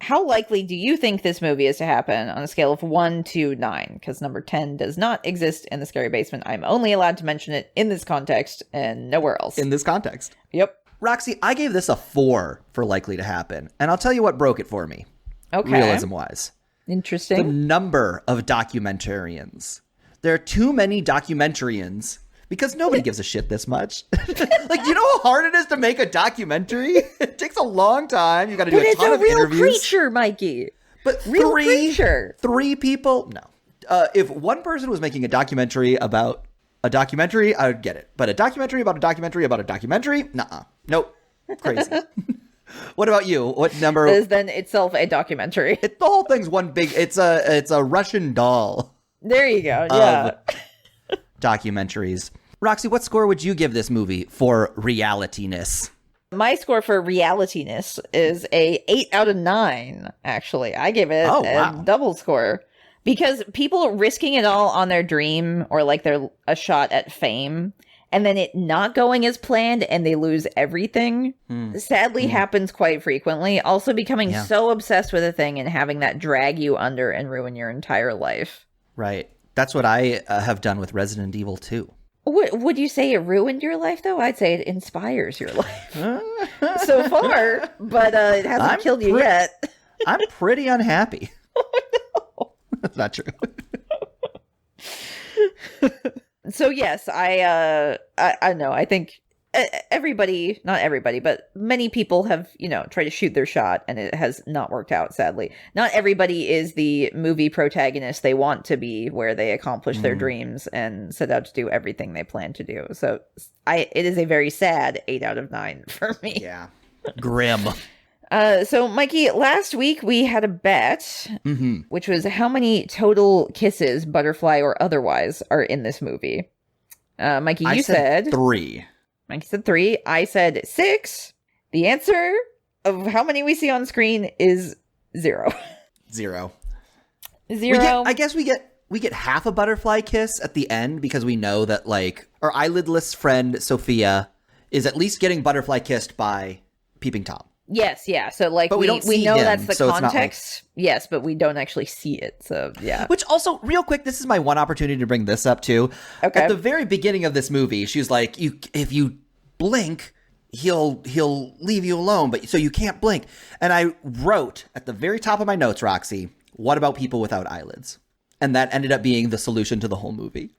how likely do you think this movie is to happen on a scale of 1 to 9? Because number 10 does not exist in the Scary Basement. I'm only allowed to mention it in this context and nowhere else. In this context. Yep. Roxy, I gave this a 4 for likely to happen. And I'll tell you what broke it for me. Okay. Realism-wise. Interesting. The number of documentarians. There are too many documentarians because nobody gives a shit this much. Like, do you know how hard it is to make a documentary? It takes a long time. You got to do a ton of interviews. But it's a real creature, Mikey. But real creature. 3 people? No. If one person was making a documentary about a documentary, I would get it. But a documentary about a documentary about a documentary? Nuh-uh. Nope. Crazy. What about you? What number? Is then itself a documentary. The whole thing's one big... It's a Russian doll. There you go. Yeah. Documentaries. Roxy, what score would you give this movie for realityness? My score for realityness is a 8 out of 9, actually. I give it a double score. Because people risking it all on their dream or like a shot at fame and then it not going as planned and they lose everything sadly happens quite frequently. Also becoming so obsessed with a thing and having that drag you under and ruin your entire life. Right. That's what I have done with Resident Evil 2. Would you say it ruined your life, though? I'd say it inspires your life. So far, but it hasn't killed you yet. I'm pretty unhappy. Oh, no. That's not true. So, yes, I know. I think everybody, not everybody, but many people have, tried to shoot their shot and it has not worked out, sadly. Not everybody is the movie protagonist they want to be, where they accomplish their dreams and set out to do everything they plan to do. So it is a very sad 8 out of 9 for me. Yeah. Grim. So, Mikey, last week we had a bet, which was how many total kisses, butterfly or otherwise, are in this movie. Mikey, you said 3. Mikey said 3. I said 6. The answer of how many we see on screen is 0. 0. 0. I guess we get half a butterfly kiss at the end because we know that like our eyelidless friend Sophia is at least getting butterfly kissed by Peeping Tom. Yes, yeah. So like but we don't see know him, that's the so context. Yes, but we don't actually see it. So yeah. Which also, real quick, this is my one opportunity to bring this up too. Okay. At the very beginning of this movie, she was like, if you blink, he'll leave you alone, but so you can't blink. And I wrote at the very top of my notes, Roxy, what about people without eyelids? And that ended up being the solution to the whole movie.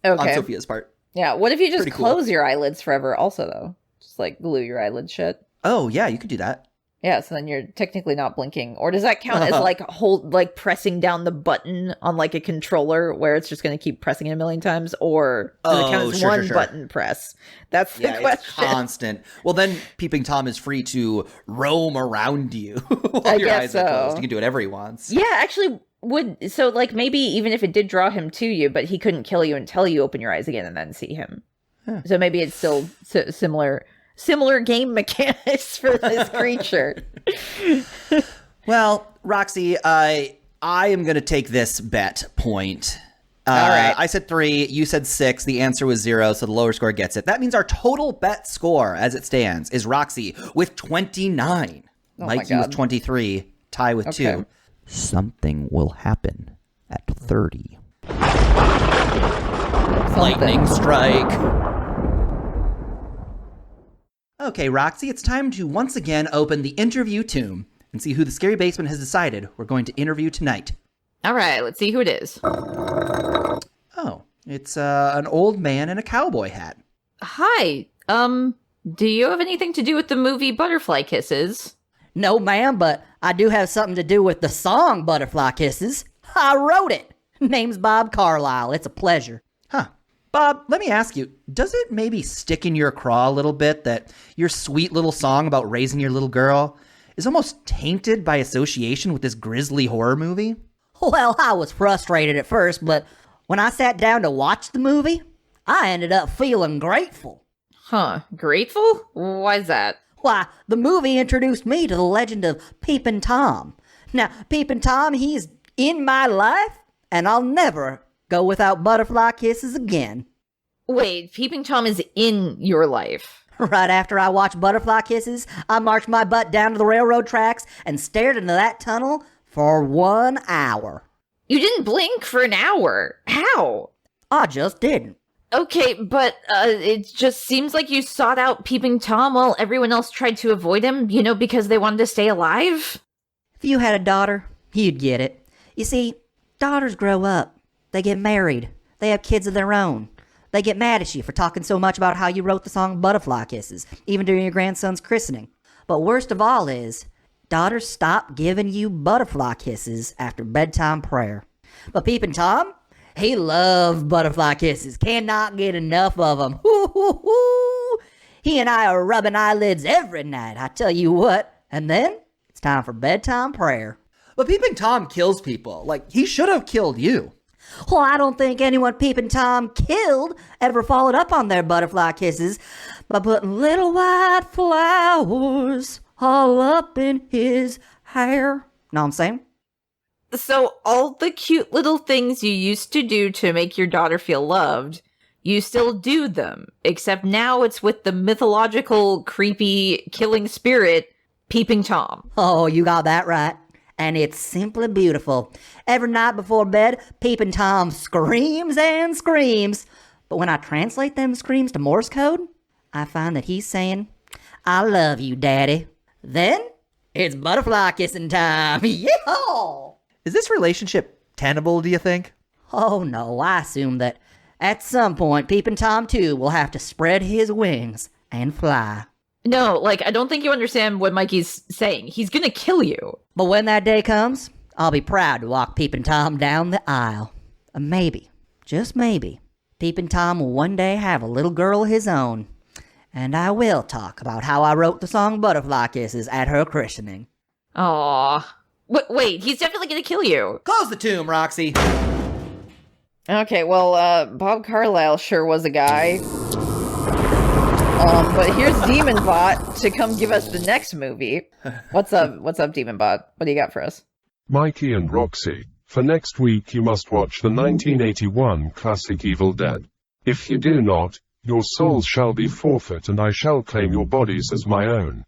Okay. On Sophia's part. Yeah. What if you just Pretty cool. close your eyelids forever also though? Just like glue your eyelids shut. Oh, yeah, you could do that. Yeah, so then you're technically not blinking. Or does that count as like pressing down the button on like a controller where it's just going to keep pressing it a million times? Or does it count as one button press? That's the question. It's constant. Well, then Peeping Tom is free to roam around you while your eyes are closed. He can do whatever he wants. Yeah, actually so like maybe even if it did draw him to you, but he couldn't kill you until you open your eyes again and then see him. Huh. So maybe it's still similar game mechanics for this creature. Well, Roxy, I am going to take this bet point. All right. I said 3. You said 6. The answer was 0, so the lower score gets it. That means our total bet score, as it stands, is Roxy with 29. Mikey with 23. Tie with 2. Something will happen at 30. Lightning strike. Okay, Roxy, it's time to once again open the interview tomb and see who the Scary Basement has decided we're going to interview tonight. All right, let's see who it is. Oh, it's an old man in a cowboy hat. Hi, do you have anything to do with the movie Butterfly Kisses? No, ma'am, but I do have something to do with the song Butterfly Kisses. I wrote it. Name's Bob Carlisle. It's a pleasure. Huh. Bob, let me ask you, does it maybe stick in your craw a little bit that your sweet little song about raising your little girl is almost tainted by association with this grisly horror movie? Well, I was frustrated at first, but when I sat down to watch the movie, I ended up feeling grateful. Huh, grateful? Why's that? Why, the movie introduced me to the legend of Peepin' Tom. Now, Peepin' Tom, he's in my life, and I'll never go without butterfly kisses again. Wait, Peeping Tom is in your life? Right after I watched Butterfly Kisses, I marched my butt down to the railroad tracks and stared into that tunnel for 1 hour. You didn't blink for an hour. How? I just didn't. Okay, but it just seems like you sought out Peeping Tom while everyone else tried to avoid him, because they wanted to stay alive? If you had a daughter, you'd get it. You see, daughters grow up. They get married. They have kids of their own. They get mad at you for talking so much about how you wrote the song Butterfly Kisses, even during your grandson's christening. But worst of all is, daughters stop giving you butterfly kisses after bedtime prayer. But Peepin' Tom, he loves butterfly kisses. Cannot get enough of them. He and I are rubbing eyelids every night, I tell you what. And then, it's time for bedtime prayer. But Peeping Tom kills people. Like, he should have killed you. Well, I don't think anyone Peepin' Tom killed ever followed up on their butterfly kisses by putting little white flowers all up in his hair. Know what I'm saying? So all the cute little things you used to do to make your daughter feel loved, you still do them, except now it's with the mythological, creepy, killing spirit, Peeping Tom. Oh, you got that right. And it's simply beautiful. Every night before bed, Peepin' Tom screams and screams. But when I translate them screams to Morse code, I find that he's saying, I love you, Daddy. Then, it's butterfly kissing time. Yeehaw! Is this relationship tenable, do you think? Oh no, I assume that at some point, Peepin' Tom too will have to spread his wings and fly. No, I don't think you understand what Mikey's saying. He's gonna kill you. But when that day comes, I'll be proud to walk Peepin' Tom down the aisle. Maybe, just maybe, Peepin' Tom will one day have a little girl of his own. And I will talk about how I wrote the song Butterfly Kisses at her christening. Aww. Wait, he's definitely gonna kill you. Close the tomb, Roxy. Okay, well, Bob Carlisle sure was a guy. But here's Demon Bot to come give us the next movie. What's up, Demon Bot? What do you got for us? Mikey and Roxy, for next week you must watch the 1981 classic Evil Dead. If you do not, your souls shall be forfeit and I shall claim your bodies as my own.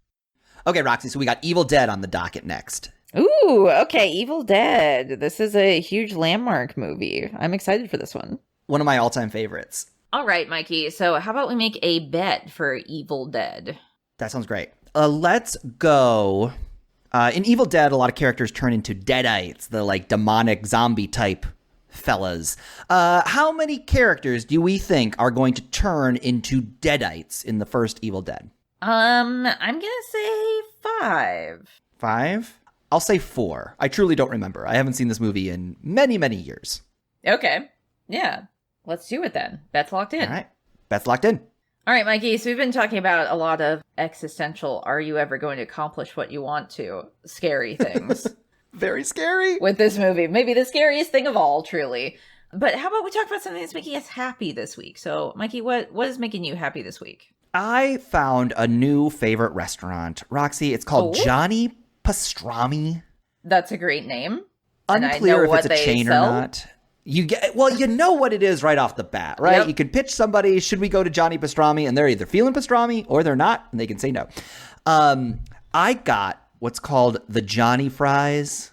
Okay, Roxy, so we got Evil Dead on the docket next. Ooh, okay, Evil Dead. This is a huge landmark movie. I'm excited for this one. One of my all-time favorites. All right, Mikey, so how about we make a bet for Evil Dead? That sounds great. Let's go. In Evil Dead, a lot of characters turn into deadites, the like demonic zombie type fellas. How many characters do we think are going to turn into deadites in the first Evil Dead? I'm gonna say 5. 5? I'll say 4. I truly don't remember. I haven't seen this movie in many, many years. Okay. Yeah. Let's do it then. Bet's locked in. All right. Bet's locked in. All right, Mikey. So we've been talking about a lot of existential, are you ever going to accomplish what you want to? Scary things. Very scary. With this movie. Maybe the scariest thing of all, truly. But how about we talk about something that's making us happy this week? So, Mikey, what is making you happy this week? I found a new favorite restaurant. Roxy, it's called Johnny Pastrami. That's a great name. Unclear if it's a chain or not. You know what it is right off the bat, right? Yep. You can pitch somebody, should we go to Johnny Pastrami? And they're either feeling pastrami or they're not, and they can say no. I got what's called the Johnny fries.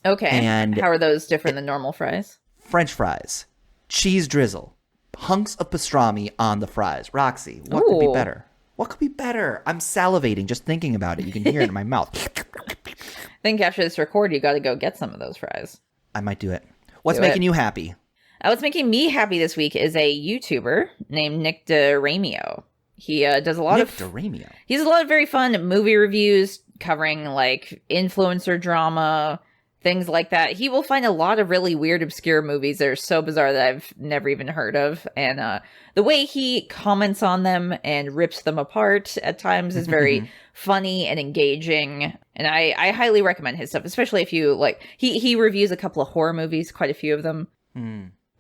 Okay. And how are those different than normal fries? French fries, cheese drizzle, hunks of pastrami on the fries. Roxy, what could be better? What could be better? I'm salivating just thinking about it. You can hear it in my mouth. I think after this record, you got to go get some of those fries. I might do it. What's making you happy? What's making me happy this week is a YouTuber named Nick DeRamio. He does a lot of He does a lot of very fun movie reviews covering like influencer drama, things like that. He will find a lot of really weird, obscure movies that are so bizarre that I've never even heard of. And the way he comments on them and rips them apart at times is very funny and engaging. And I highly recommend his stuff, especially if you like, he reviews a couple of horror movies, quite a few of them,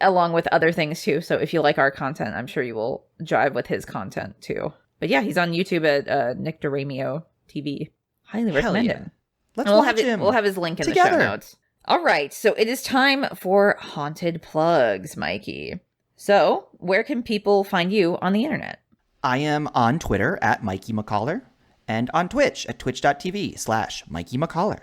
along with other things too. So if you like our content, I'm sure you will jive with his content too. But yeah, he's on YouTube at Nick DeRamio TV. Highly recommend him. Let's watch him. We'll have his link in the show notes. All right, so it is time for Haunted Plugs, Mikey. So, where can people find you on the internet? I am on Twitter at Mikey McCollar and on Twitch at twitch.tv/Mikey McCollar.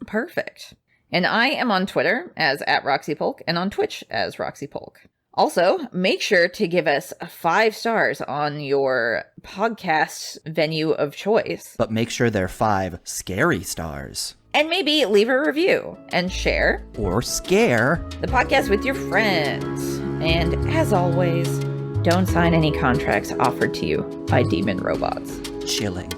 Perfect. And I am on Twitter as @RoxyPolk and on Twitch as RoxyPolk. Also, make sure to give us 5 stars on your podcast venue of choice. But make sure they're 5 scary stars. And maybe leave a review and share or scare the podcast with your friends. And as always, don't sign any contracts offered to you by demon robots. Chilling.